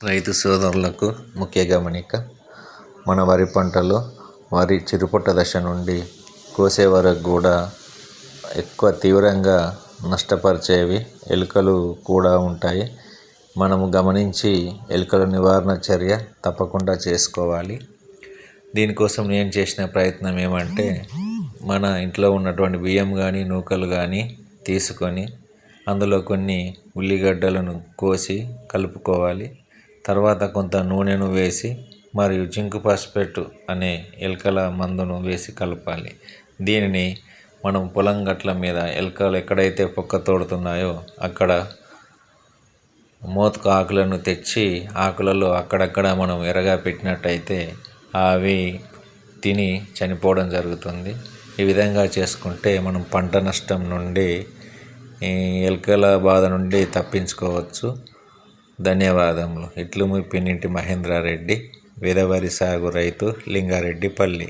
రైతు సోదరులకు ముఖ్య గమనిక. మన వరి పంటలో వరి చిరుపొట్ట దశ నుండి కోసే వరకు కూడా ఎక్కువ తీవ్రంగా నష్టపరిచేవి ఎలుకలు కూడా ఉంటాయి. మనము గమనించి ఎలుకల నివారణ చర్య తప్పకుండా చేసుకోవాలి. దీనికోసం నేను చేసిన ప్రయత్నం ఏమంటే, మన ఇంట్లో ఉన్నటువంటి బియ్యం కానీ నూకలు కానీ తీసుకొని అందులో కొన్ని ఉల్లిగడ్డలను కోసి కలుపుకోవాలి. తర్వాత కొంత నూనెను వేసి మరియు జింక్ ఫాస్ఫేట్ అనే ఎలుకల మందును వేసి కలపాలి. దీనిని మనం పొలం గట్ల మీద ఎలుకలు ఎక్కడైతే పొక్క తోడుతున్నాయో అక్కడ మోతుకు ఆకులను తెచ్చి ఆకులలో అక్కడక్కడ మనం ఎరగా పెట్టినట్టయితే అవి తిని చనిపోవడం జరుగుతుంది. ఈ విధంగా చేసుకుంటే మనం పంట నష్టం నుండి ఎలుకల బాధ నుండి తప్పించుకోవచ్చు. ధన్యవాదములు. ఇట్లు మీ పిన్నింటి మహేంద్రారెడ్డి, వేదవరి సాగు రైతు, లింగారెడ్డిపల్లి.